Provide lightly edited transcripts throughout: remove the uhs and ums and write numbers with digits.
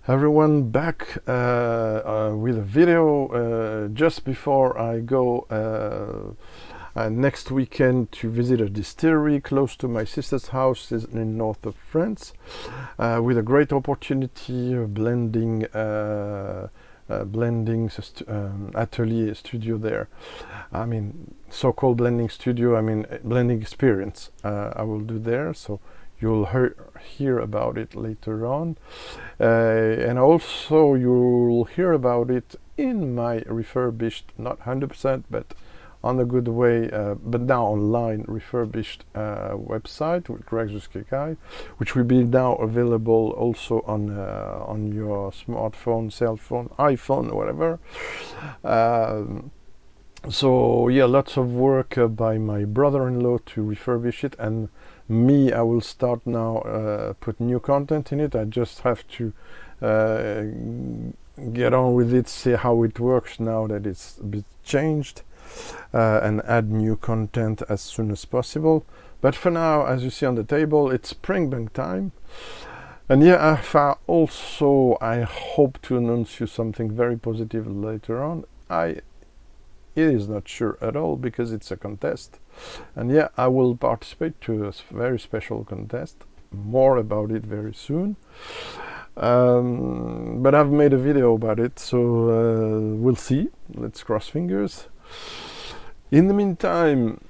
Everyone, back with a video just before I go next weekend to visit a distillery close to my sister's house in north of France, with a great opportunity of blending atelier studio there. I mean, so-called blending studio, I mean blending experience I will do there, so you'll hear about it later on, and also you'll hear about it in my refurbished, not 100% but on the good way, but now online refurbished website with Greg's Whisky Guy, which will be now available also on your smartphone, cell phone, iPhone, whatever. So yeah, lots of work by my brother-in-law to refurbish it, and me, I will start now put new content in it. I just have to get on with it, see how it works now that it's a bit changed, and add new content as soon as possible. But for now, as you see on the table, it's Springbank time. And yeah, I hope to announce you something very positive later on. It is not sure at all because it's a contest, and yeah, I will participate to a very special contest. More about it very soon, but I've made a video about it, so we'll see. Let's cross fingers. In the meantime,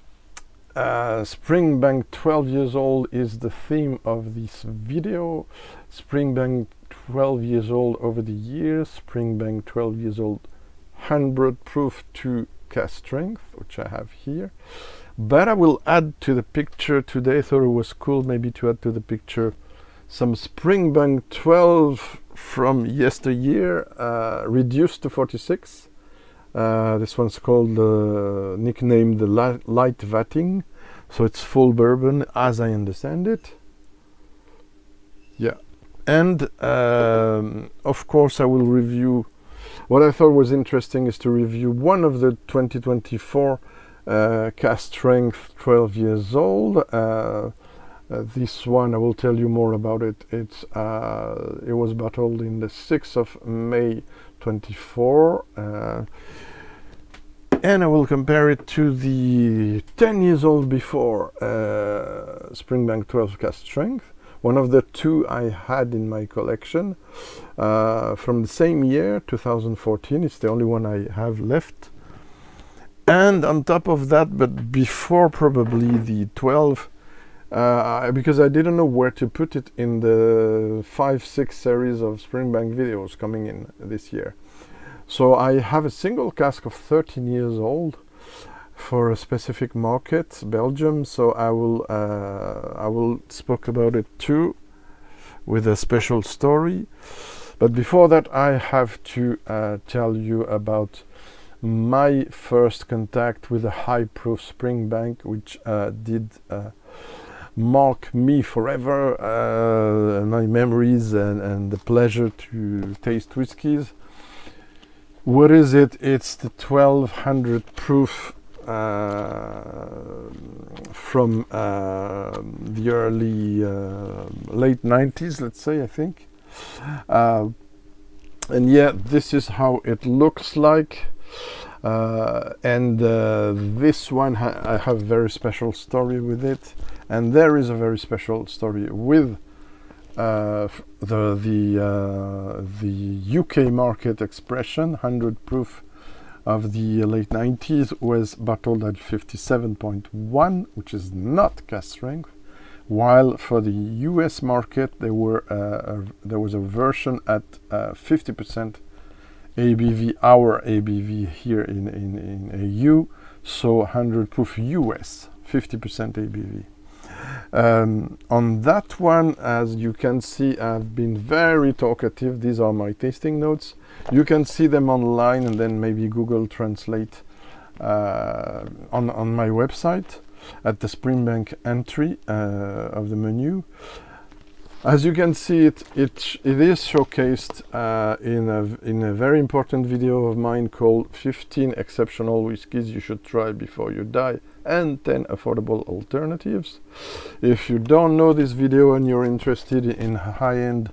Springbank 12 years old is the theme of this video. Springbank 12 years old over the years. Springbank 12 years old 100 proof to Cask Strength, which I have here, but I will add to the picture today. Thought it was cool maybe to add to the picture some Springbank 12 from yesteryear, reduced to 46. This one's called, nicknamed the Light Vatting, so it's full bourbon as I understand it. Yeah, and of course I will review. What I thought was interesting is to review one of the 2024 Cask Strength 12 years old. This one, I will tell you more about it. It was bottled in the 6th of May 24, and I will compare it to the 10 years old before Springbank 12 Cask Strength. One of the two I had in my collection from the same year, 2014. It's the only one I have left. And on top of that, but before probably the 12, because I didn't know where to put it in the 5-6 series of Springbank videos coming in this year. So I have a single cask of 13 years old for a specific market, Belgium, so I will speak about it too with a special story. But before that, I have to tell you about my first contact with a high proof Springbank, which did mark me forever, my memories and the pleasure to taste whiskies. What is it? It's the 1200 proof from the early late 90s, let's say, I think, and yeah, this is how it looks like, and this one I have a very special story with it, and there is a very special story with the UK market expression. 100 proof of the late 90s was bottled at 57.1, which is not Cask Strength, while for the US market there was a version at 50% ABV, our ABV here in AU, so 100 proof US, 50% ABV. On that one, as you can see, I've been very talkative. These are my tasting notes. You can see them online, and then maybe Google Translate on my website at the Springbank entry of the menu. As you can see, it is showcased in a very important video of mine called 15 Exceptional Whiskies You Should Try Before You Die and 10 Affordable Alternatives. If you don't know this video and you're interested in high-end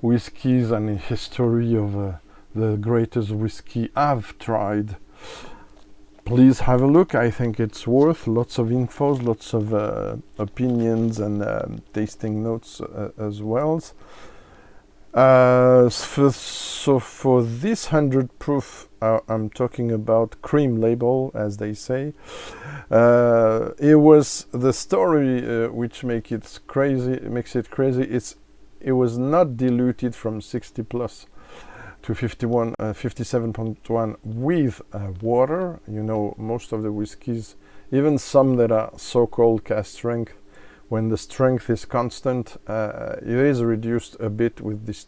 whiskies and history of the greatest whiskey I've tried. Please have a look. I think it's worth lots of infos, lots of opinions and tasting notes as well. So for this 100 proof, I'm talking about cream label, as they say. It was the story which makes it crazy. It was not diluted from 60 plus to 57.1 with water. You know, most of the whiskies, even some that are so-called cask strength, when the strength is constant, it is reduced a bit with this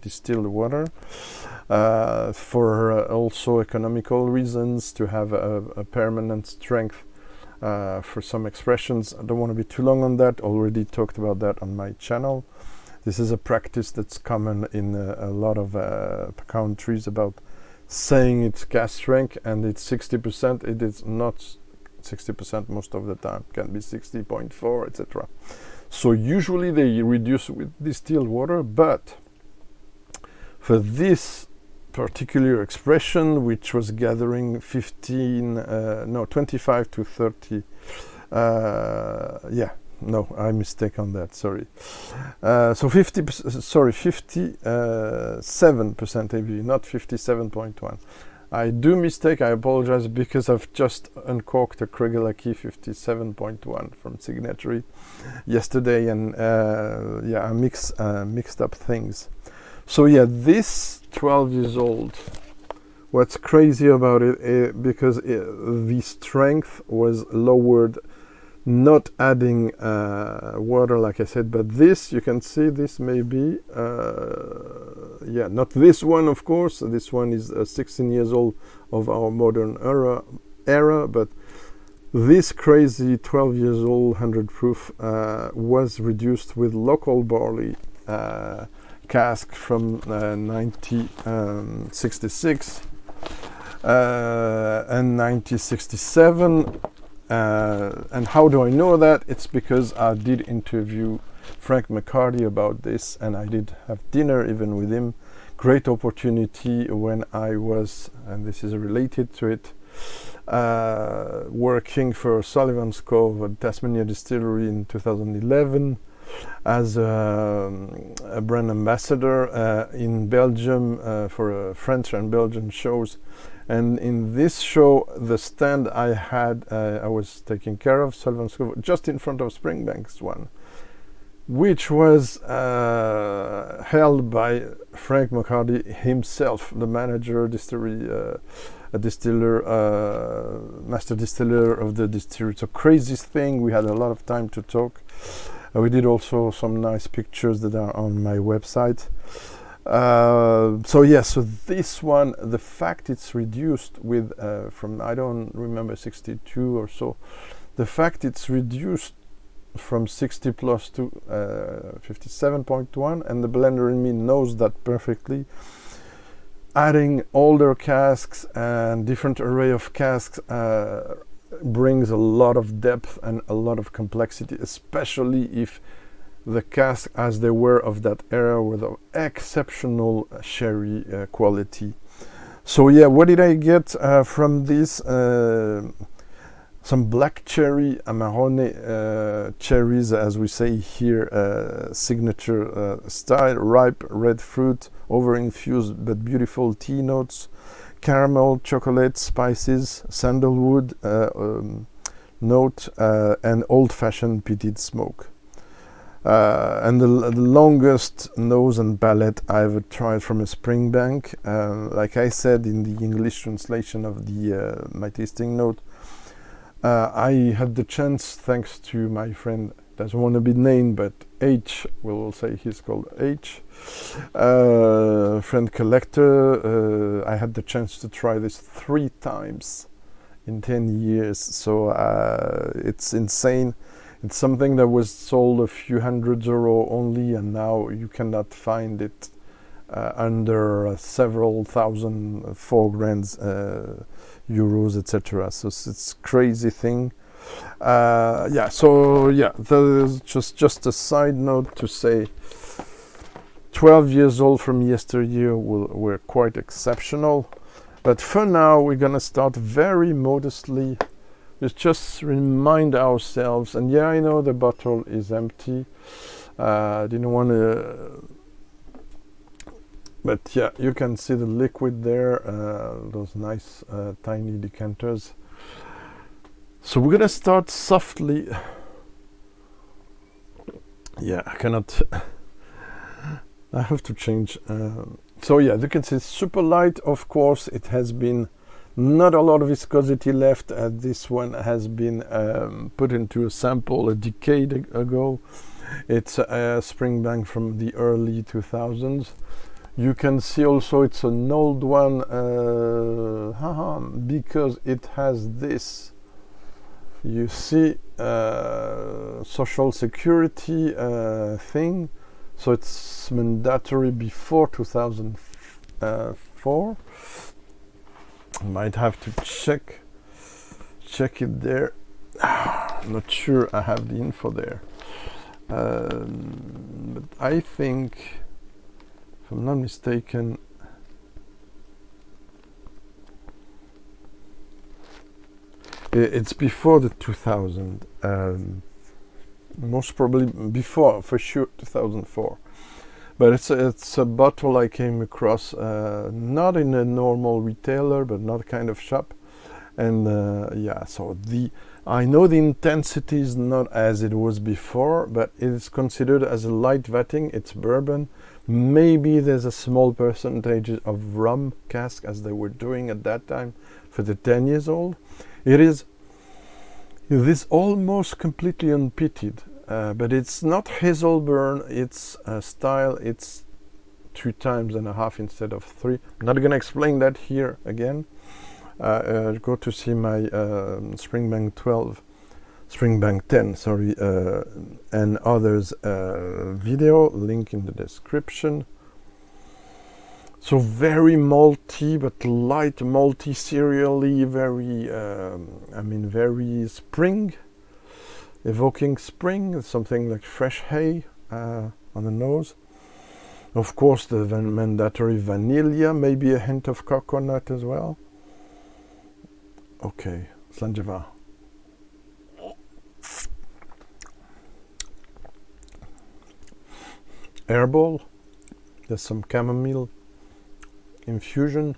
distilled water for also economical reasons, to have a permanent strength for some expressions. I don't want to be too long on that. Already talked about that on my channel. This is a practice that's common in a lot of countries, about saying it's cask strength and it's 60%. It is not 60% most of the time. It can be 60.4, etc. So usually they reduce with distilled water, but for this particular expression, which was gathering 25 to 30, no, I mistake on that, sorry. So 57% ABV, not 57.1. I do mistake, I apologize, because I've just uncorked a Kregelaki 57.1 from Signatory yesterday, and I mixed up things. So yeah, this 12 years old, what's crazy about it, because the strength was lowered, not adding water, like I said, but this, you can see, this may be, not this one, of course. This one is 16 years old of our modern era, but this crazy 12 years old 100 proof was reduced with local barley cask from 1966 and 1967. And how do I know that? It's because I did interview Frank McCarty about this, and I did have dinner even with him. Great opportunity when I was, and this is related to it, working for Sullivan's Cove at Tasmania Distillery in 2011 as a brand ambassador in Belgium for French and Belgian shows. And in this show, the stand I had, I was taking care of, Sullivan's Cove, just in front of Springbank's one, which was held by Frank McCarty himself, the manager, distillery, a distiller, master distiller of the distillery. It's a crazy thing. We had a lot of time to talk. We did also some nice pictures that are on my website. So this one, the fact it's reduced with from, I don't remember, 62 or so, the fact it's reduced from 60 plus to 57.1, and the blender in me knows that perfectly. Adding older casks and different array of casks brings a lot of depth and a lot of complexity, especially if the casks, as they were of that era, were of exceptional sherry quality. So yeah, what did I get from this? Some black cherry, Amarone cherries, as we say here, signature style, ripe red fruit, over-infused but beautiful tea notes, caramel, chocolate, spices, sandalwood note, and old-fashioned peated smoke. And the longest nose and palate I ever tried from a Springbank. Like I said in the English translation of the my tasting note, I had the chance, thanks to my friend, doesn't want to be named, but H, we'll say he's called H, friend collector. I had the chance to try this 3 times in 10 years, so it's insane. It's something that was sold a few €100 only, and now you cannot find it under several thousand, 4 grand euros, etc. So it's crazy thing. There's just a side note to say, 12 years old from yesteryear were quite exceptional. But for now, we're gonna start very modestly. Let's just remind ourselves, and yeah, I know the bottle is empty. I didn't want to, but yeah, you can see the liquid there, those nice tiny decanters. So we're gonna start softly. Yeah, I cannot, I have to change. So yeah, you can see it's super light. Of course, it has been not a lot of viscosity left. This one has been put into a sample a decade ago. It's a Springbank from the early 2000s. You can see also it's an old one because it has this, you see, social security thing. So it's mandatory before 2004. Might have to check it there. I'm not sure I have the info there. But I think, if I'm not mistaken, it's before the 2000. Most probably before, for sure, 2004. But it's a bottle I came across, not in a normal retailer, but not kind of shop. And yeah, so I know the intensity is not as it was before, but it is considered as a light vatting. It's bourbon. Maybe there's a small percentage of rum cask, as they were doing at that time for the 10 years old. It is almost completely unpeated, but it's not Hazelburn. It's style. It's 2.5 times instead of 3. I'm not gonna explain that here again. Go to see my Springbank 12, Springbank 10, sorry, and others video, link in the description. So very malty, but light malty, cereally, very, very spring, evoking spring, something like fresh hay on the nose. Of course, the mandatory vanilla, maybe a hint of coconut as well. Okay, Slanjava. Herbal, there's some chamomile infusion,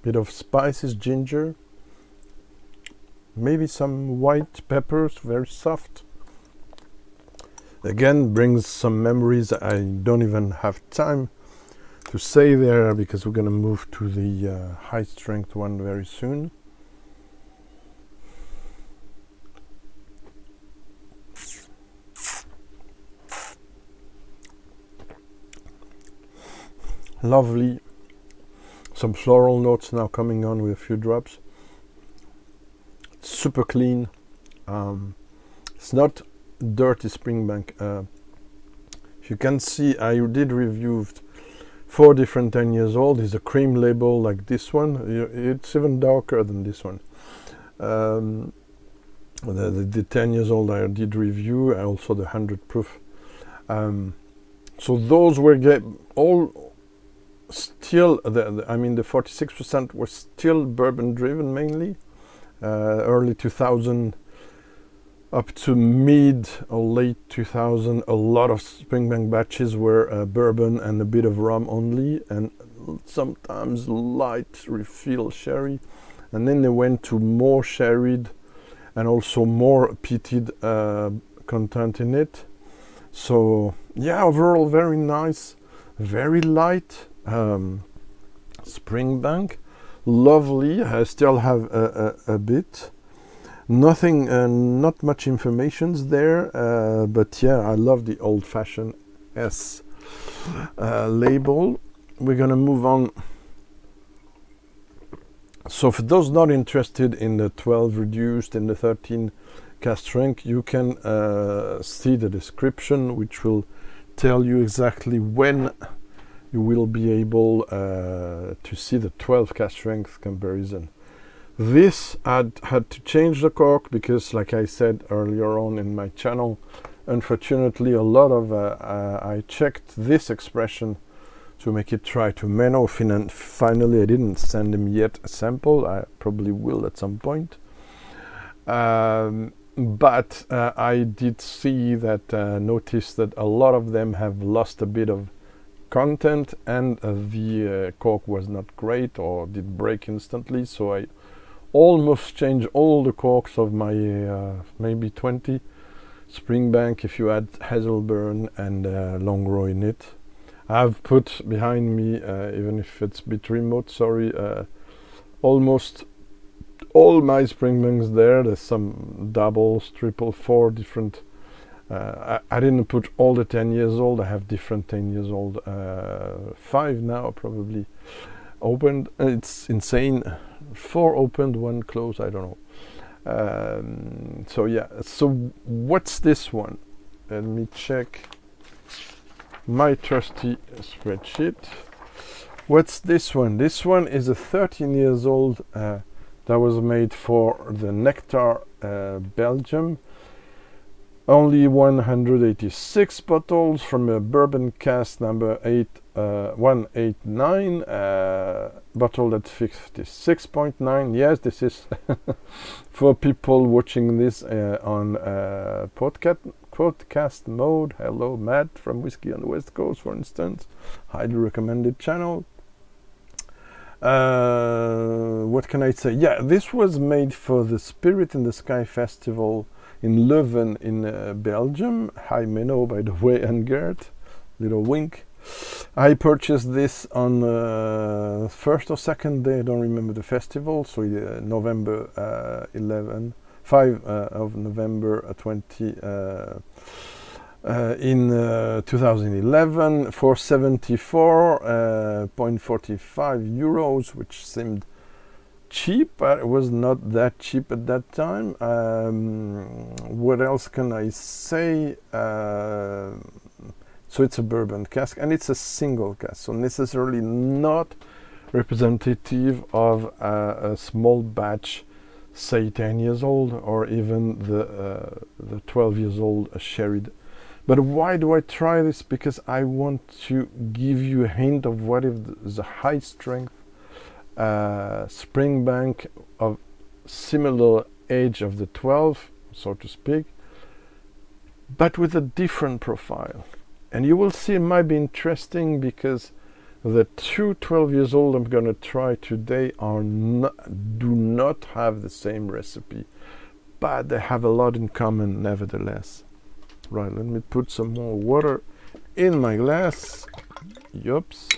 bit of spices, ginger, maybe some white peppers, very soft. Again, brings some memories I don't even have time to say there, because we're going to move to the high strength one very soon. Lovely. Some floral notes now coming on with a few drops. It's super clean. It's not dirty Springbank. If you can see, I did review 4 different 10 years old. Is a cream label like this one. It's even darker than this one. The 10 years old I did review, also the 100 proof. So those were all still, the 46% were still bourbon driven mainly. Early 2000 up to mid or late 2000, a lot of Springbank batches were bourbon and a bit of rum only, and sometimes light refill sherry. And then they went to more sherried and also more peated content in it. So yeah, overall very nice, very light Springbank. Lovely. I still have a bit. Nothing, not much informations there, but yeah, I love the old-fashioned S label. We're gonna move on. So for those not interested in the 12 reduced and the 13 cask strength, you can see the description, which will tell you exactly when you will be able to see the 12 cask strength comparison. This had to change the cork because, like I said earlier on in my channel, unfortunately, a lot of I checked this expression to make it try to Menno. Finally, I didn't send him yet a sample. I probably will at some point. But I did see that, notice that a lot of them have lost a bit of content, and the cork was not great or did break instantly. So I almost changed all the corks of my maybe 20 Springbank, if you add Hazelburn and Longrow in it. I've put behind me, even if it's a bit remote, sorry, almost all my Springbanks there. There's some doubles, triple, 4 different. I didn't put all the 10 years old. I have different 10 years old, 5 now probably opened. It's insane. 4 opened, 1 closed, I don't know. So yeah, so what's this one? Let me check my trusty spreadsheet. What's this one? This one is a 13 years old that was made for the Nectar, Belgium. Only 186 bottles from a bourbon cask number 189, bottled at 56.9. Yes, this is for people watching this on podcast mode. Hello, Matt from Whisky on the West Coast, for instance. Highly recommended channel. What can I say? Yeah, this was made for the Spirit in the Sky Festival in Leuven in Belgium. Hi Menno, by the way, and Gert. Little wink. I purchased this on first or second day, I don't remember the festival, so November 5 of November 20 in 2011 for 74.45 euros, which seemed cheap, but it was not that cheap at that time. What else can I say? So it's a bourbon cask, and it's a single cask, so necessarily not representative of a small batch, say 10 years old, or even the 12 years old sherried. But why do I try this? Because I want to give you a hint of what is a high strength Springbank of similar age of the 12, so to speak, but with a different profile. And you will see it might be interesting, because the 2 12 years old I'm going to try today do not have the same recipe, but they have a lot in common nevertheless. Right, let me put some more water in my glass. Yups.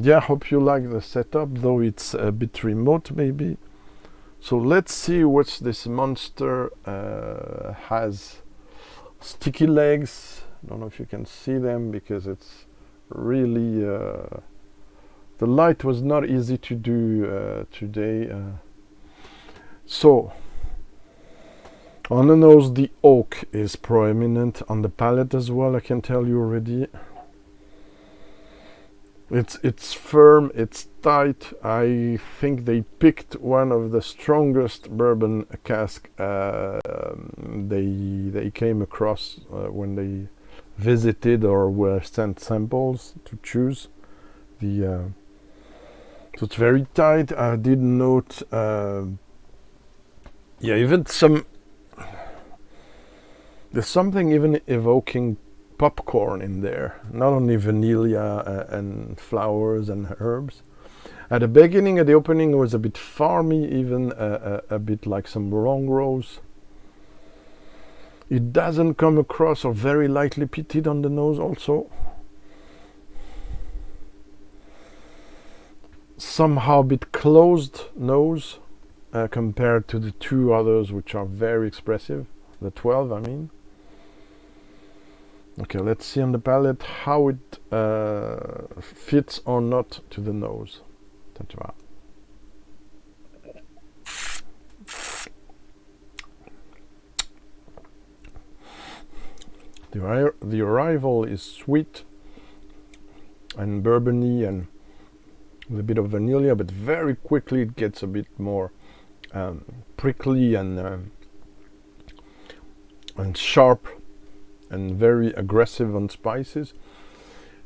Yeah, hope you like the setup, though it's a bit remote maybe. So let's see what this monster has. Sticky legs. I don't know if you can see them, because it's really the light was not easy to do today. So on the nose, the oak is prominent. On the palate as well, I can tell you already. It's firm, it's tight. I think they picked one of the strongest bourbon cask they came across when they visited or were sent samples to choose. So it's very tight. I did note, yeah, even there's something even evoking popcorn in there, not only vanilla and flowers and herbs. At the beginning, at the opening, it was a bit farmy, even a bit like some Longrows. It doesn't come across, or very lightly peated on the nose also. Somehow a bit closed nose compared to the 2 others, which are very expressive. The 12, I mean. Okay, let's see on the palate how it fits or not to the nose. The arrival is sweet and bourbony and with a bit of vanilla, but very quickly it gets a bit more prickly and and sharp and very aggressive on spices,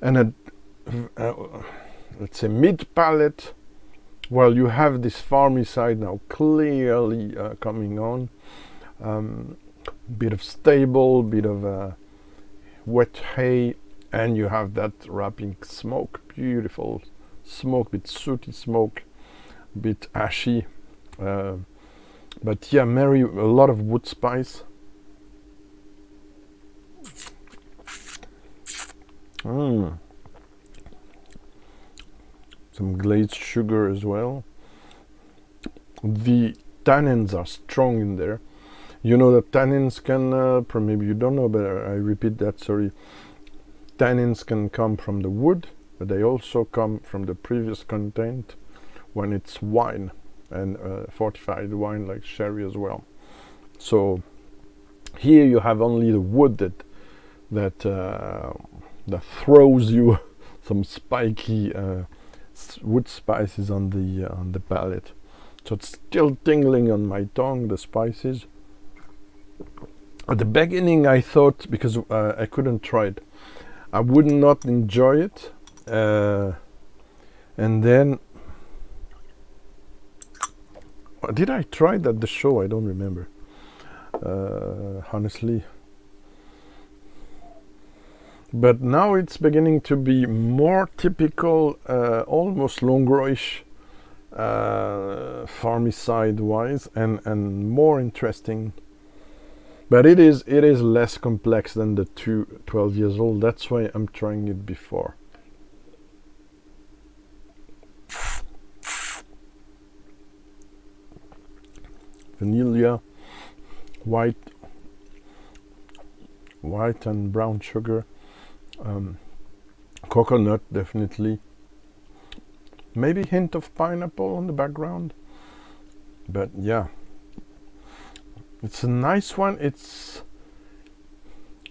and let's say mid palate. Well, you have this farmy side now clearly coming on. Bit of stable, bit of wet hay, and you have that wrapping smoke, beautiful smoke, bit sooty smoke, bit ashy, but yeah, a lot of wood spice. Some glazed sugar as well. The tannins are strong in there. You know that tannins can, maybe you don't know, but I repeat that, sorry. Tannins can come from the wood, but they also come from the previous content when it's wine, and fortified wine like sherry as well. So here you have only the wood that throws you some spiky wood spices on the palate. So it's still tingling on my tongue, the spices. At the beginning I thought, because I couldn't try it, I would not enjoy it, and then did I try it at the show? I don't remember, honestly. But now it's beginning to be more typical, almost Longrowish, farmy side wise, and more interesting. But it is less complex than the 12 years old. That's why I'm trying it before. Vanilla, white and brown sugar, coconut definitely, maybe hint of pineapple on the background, but yeah, it's a nice one. It's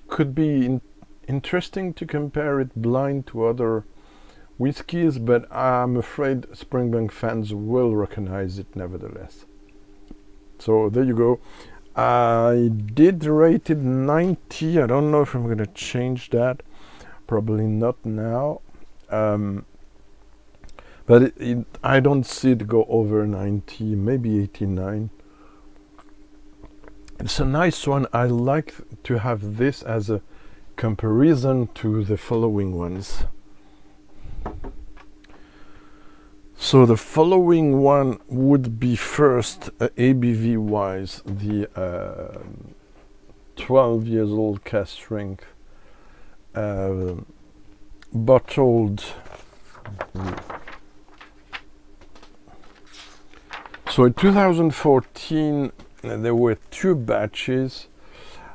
could be interesting to compare it blind to other whiskies, but I'm afraid Springbank fans will recognize it nevertheless. So there you go. I did rate it 90. I don't know if I'm going to change that. Probably not now. But I don't see it go over 90, maybe 89. It's a nice one. I like to have this as a comparison to the following ones. So the following one would be first, ABV wise, the 12 years old Cask Strength, bottled. So in 2014 there were 2 batches,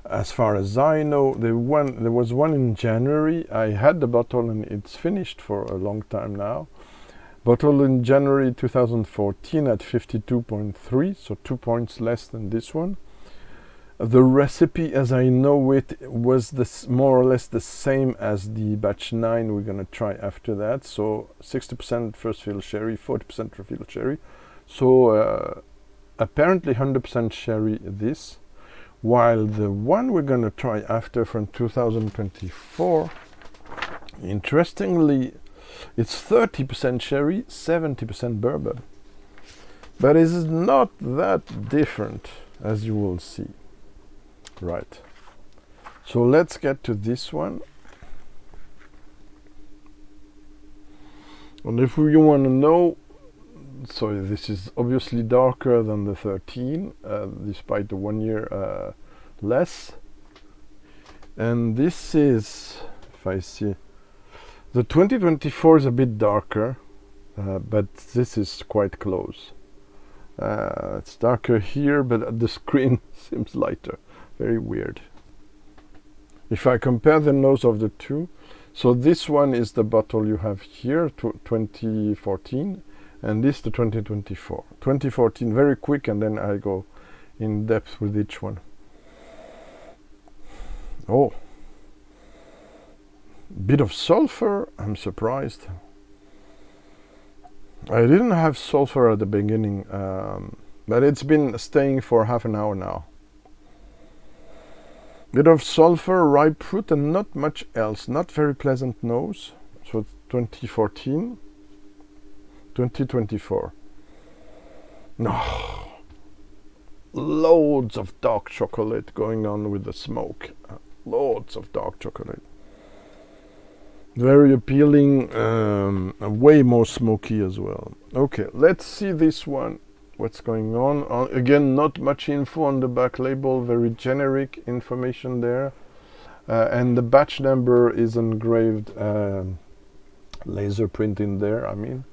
as far as I know. There was one in January. I had the bottle and it's finished for a long time now. Bottled in January 2014 at 52.3, so 2 points less than this one. The recipe, as I know it, was more or less the same as the batch 9 we're going to try after that. So 60% first fill sherry, 40% refill sherry. So apparently 100% sherry this. While the one we're going to try after from 2024, interestingly, it's 30% sherry, 70% bourbon. But it's not that different, as you will see. Right. So let's get to this one. And if you want to know, so this is obviously darker than the 13, despite the 1 year less. And this is, if I see, the 2024 is a bit darker, but this is quite close. It's darker here, but the screen seems lighter. Very weird. If I compare the nose of the two, so this one is the bottle you have here, 2014, and this the 2024. 2014, very quick, and then I go in depth with each one. Oh, bit of sulfur. I'm surprised. I didn't have sulfur at the beginning, but it's been staying for half an hour now. Bit of sulfur, ripe fruit, and not much else. Not very pleasant nose. So 2014, 2024. No, loads of dark chocolate going on with the smoke. Loads of dark chocolate. Very appealing, way more smoky as well. Okay, let's see this one. What's going on? Again, not much info on the back label, very generic information there. And the batch number is engraved, laser print in there, I mean.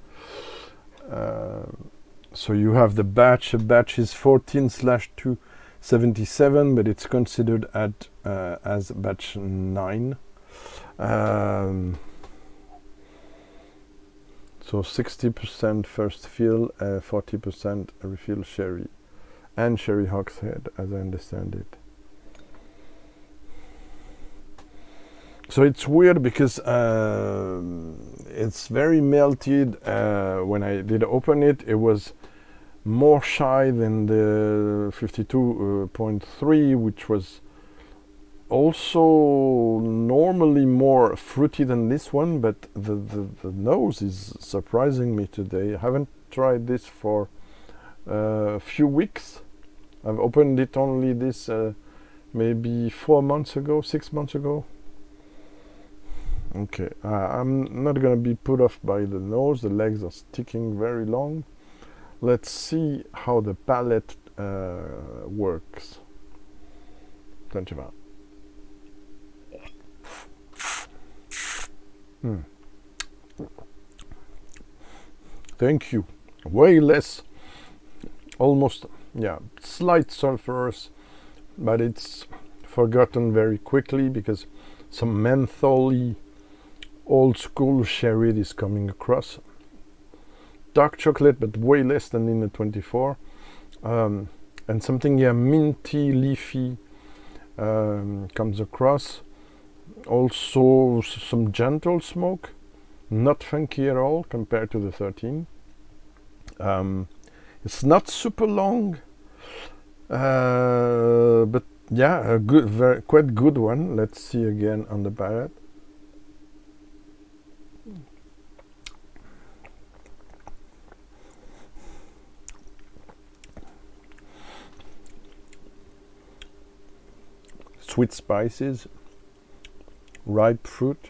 So you have the batch. A batch is 14/277, but it's considered as batch 9. So 60% first fill, 40% refill sherry, and sherry hogshead, as I understand it. So it's weird because it's very melted. When I did open it, it was more shy than the 52.3, which was also normally more fruity than this one, but the nose is surprising me today. I haven't tried this for a few weeks. I've opened it only this maybe 4 months ago, 6 months ago. Okay, I'm not gonna be put off by the nose. The legs are sticking very long. Let's see how the palate works. Thank you. Thank you. Way less, almost, yeah, slight sulfurous, but it's forgotten very quickly because some mentholy old school sherry is coming across. Dark chocolate, but way less than in the 24. And something, yeah, minty, leafy comes across. Also some gentle smoke, not funky at all compared to the 13. It's not super long, but yeah, a good, quite good one. Let's see again on the palate. Sweet spices, ripe fruit,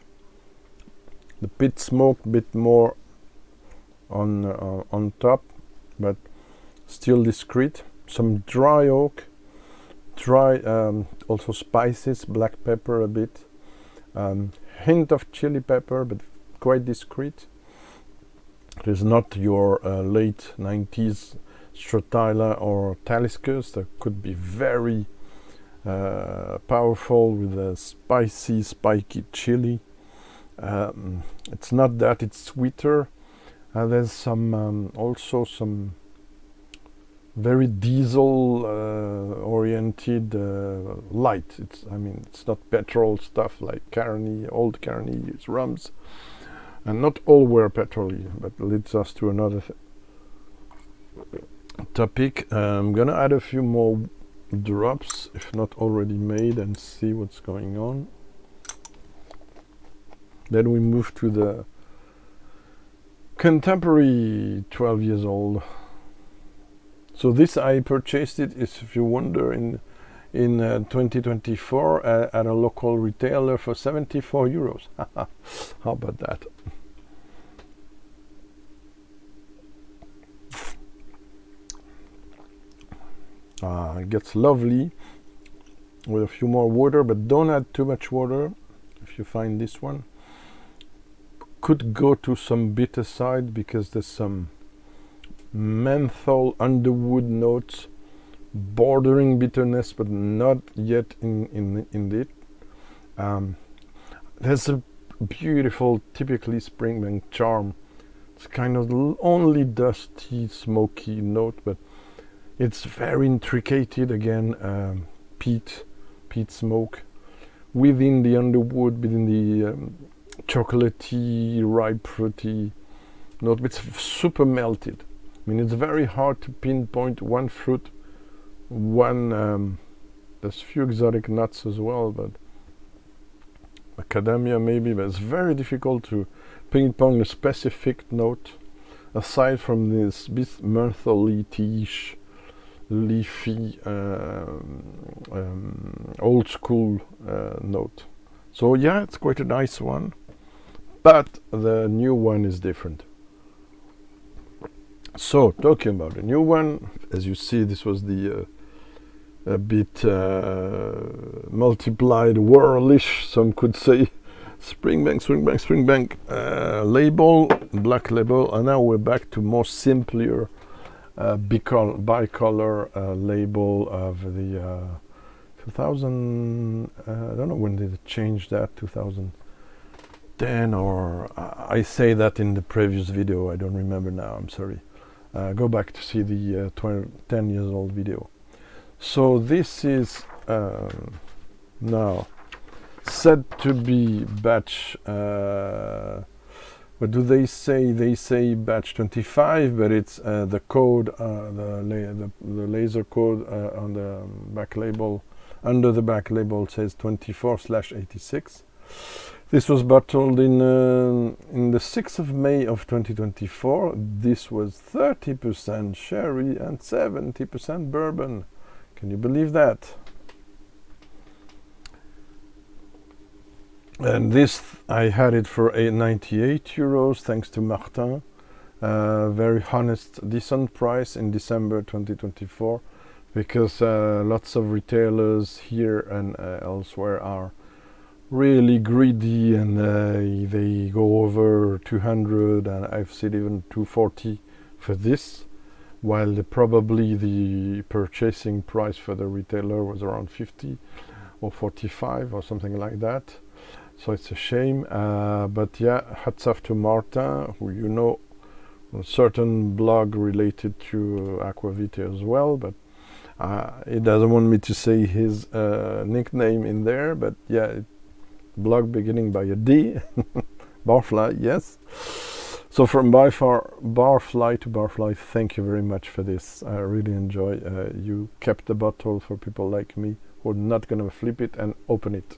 the pit smoke bit more on top, but still discreet. Some dry oak, also spices, black pepper a bit, hint of chili pepper, but quite discreet. It is not your late 90s Stracciatella or Talisker. That could be very powerful with a spicy, spiky chili. It's not that, it's sweeter. There's some also some very diesel oriented light. It's not petrol stuff like old Carney rums, and not all were petrol-y, but leads us to another topic. I'm gonna add a few more drops, if not already made, and see what's going on. Then we move to the contemporary 12 years old. So this, I purchased it, if you wonder, in 2024 at a local retailer for 74 euros. How about that? It gets lovely with a few more water, but don't add too much water. If you find this one, could go to some bitter side because there's some menthol underwood notes bordering bitterness, but not yet in it. There's a beautiful, typically Springbank charm. It's kind of only dusty, smoky note, but it's very intricated again. Peat smoke within the underwood, within the chocolatey, ripe, fruity note. It's super melted. It's very hard to pinpoint one fruit, one There's few exotic nuts as well, but macadamia maybe, but it's very difficult to pinpoint a specific note aside from this bit mentally teaish, leafy, old school note. So yeah, it's quite a nice one, but the new one is different. So talking about the new one, as you see, this was the a bit multiplied whirlish, some could say, Springbank label, black label, and now we're back to more simpler bicolor label of the 2000, I don't know when did it change that, 2010 or I say that in the previous video, I don't remember now, I'm sorry. Go back to see the 10 years old video. So this is now said to be batch, what do they say? They say batch 25, but it's the code, the laser code on the back label, under the back label says 24/86. This was bottled in the 6th of May of 2024. This was 30% sherry and 70% bourbon. Can you believe that? And this, I had it for €98, thanks to Martin. Very honest, decent price in December 2024, because lots of retailers here and elsewhere are really greedy, and they go over 200, and I've seen even 240 for this, while probably the purchasing price for the retailer was around 50 or 45 or something like that. So it's a shame, but yeah, hats off to Martin, who you know, a certain blog related to Aquavite as well, but he doesn't want me to say his nickname in there, but yeah, blog beginning by a D, Barfly, yes. So from Barfly to Barfly, thank you very much for this. I really enjoy. You kept the bottle for people like me who are not going to flip it and open it.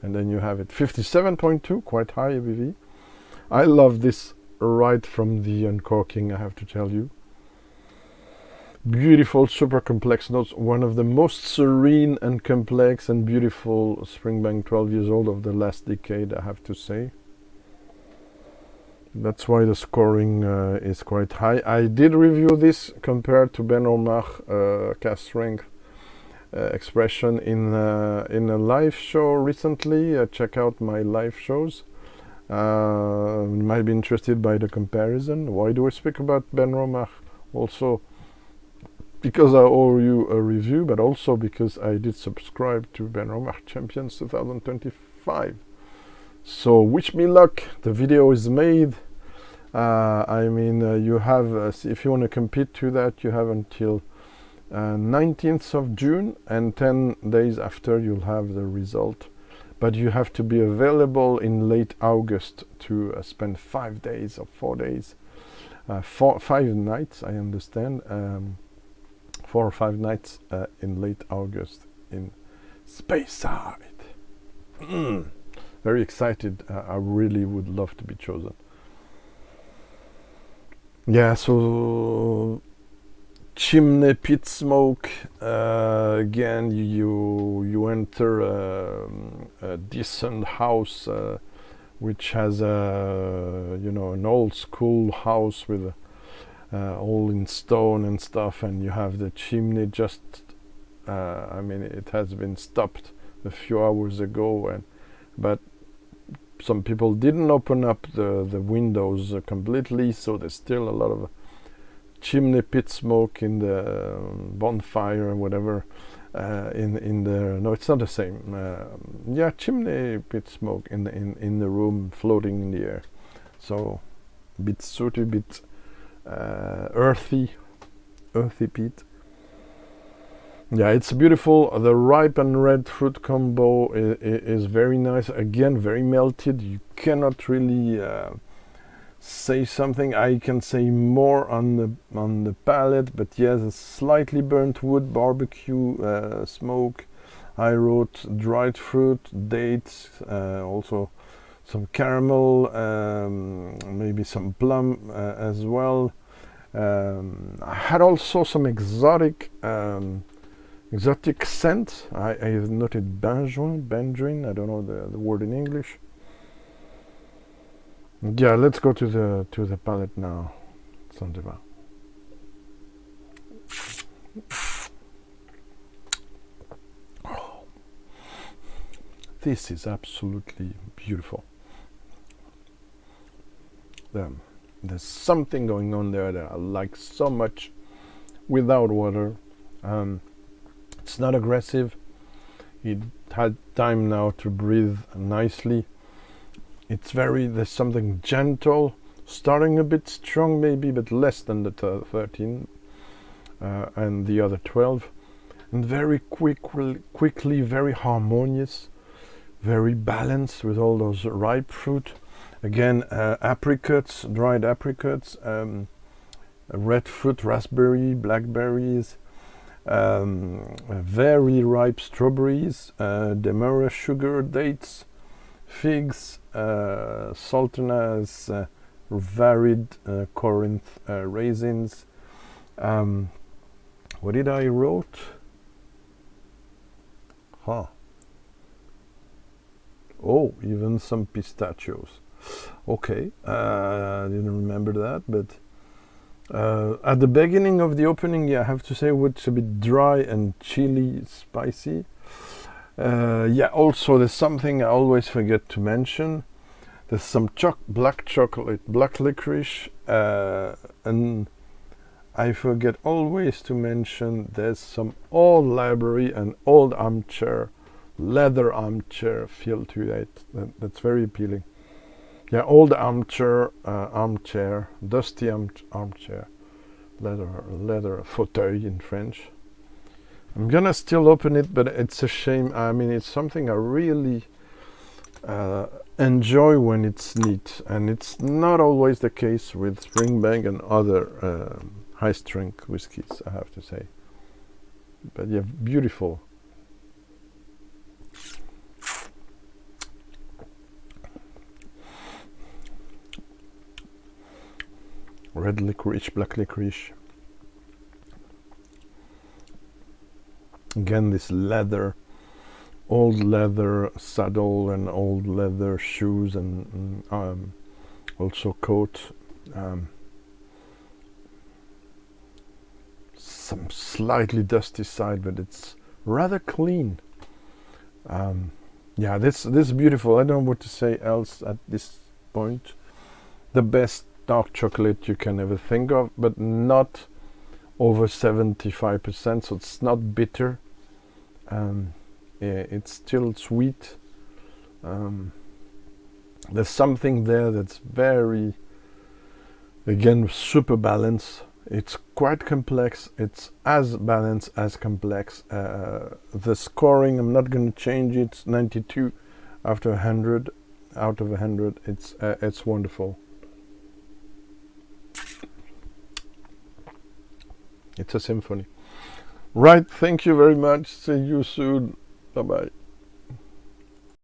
And then you have it. 57.2, quite high ABV. I love this right from the uncorking, I have to tell you. Beautiful, super complex notes. One of the most serene and complex and beautiful Springbank 12 years old of the last decade, I have to say. That's why the scoring is quite high. I did review this compared to Ben Omar Cask Strength expression in a live show recently. Check out my live shows. You might be interested by the comparison. Why do I speak about Ben Omar? Also because I owe you a review, but also because I did subscribe to Ben Omar Champions 2025. So wish me luck. The video is made. I mean, you have, if you want to compete to that, you have until 19th of June, and 10 days after you'll have the result. But you have to be available in late August to spend 5 days or 4 days, 5 nights, I understand, 4 or 5 nights in late August in Speyside. Very excited. I really would love to be chosen. Yeah, so chimney pit smoke. Again, you enter a decent house, which has an old school house with all in stone and stuff, and you have the chimney just. I mean, it has been stopped a few hours ago, but some people didn't open up the windows completely, so there's still a lot of chimney pit smoke in the bonfire or whatever. In the no, it's not the same. Yeah, chimney pit smoke in the room, floating in the air. So, bit sooty, bit earthy peat. Yeah, it's beautiful. The ripe and red fruit combo is very nice. Again, very melted. You cannot really say something. I can say more on the palate, but yes, a slightly burnt wood, barbecue smoke, I wrote dried fruit, dates, also some caramel, maybe some plum as well. I had also some exotic scent. I noted benjoin. I don't know the word in English. Yeah, let's go to the palate now. Sandeva. Oh, this is absolutely beautiful. There's something going on there that I like so much without water. It's not aggressive. It had time now to breathe nicely. There's something gentle, starting a bit strong maybe, but less than the 13 and the other 12. And very quickly, very harmonious, very balanced with all those ripe fruit. Again, apricots, dried apricots, red fruit, raspberry, blackberries, very ripe strawberries, Demerara sugar, dates, figs, sultanas, varied Corinth raisins. What did I wrote? Oh, even some pistachios. Okay, I didn't remember that, but at the beginning of the opening, yeah, I have to say it's a bit dry and chili, spicy. Yeah, also there's something I always forget to mention. There's some black chocolate, black licorice, and I forget always to mention there's some old library and old armchair, leather armchair feel to it. That's very appealing. Yeah, old armchair, dusty armchair, leather fauteuil in French. I'm gonna still open it, but it's a shame. I mean, it's something I really enjoy when it's neat, and it's not always the case with Springbank and other high-strength whiskies, I have to say. But yeah, beautiful. Red licorice, black licorice. Again, this leather, old leather saddle and old leather shoes, and also coat. Some slightly dusty side, but it's rather clean. Yeah, this is beautiful. I don't know what to say else at this point. The best dark chocolate you can ever think of, but not over 75%, so it's not bitter. It's still sweet. There's something there that's very, again, super balanced. It's quite complex. It's as balanced as complex. The scoring, I'm not going to change it. It's 92 after 100 out of 100. It's wonderful. It's a symphony. Right, thank you very much. See you soon. Bye-bye.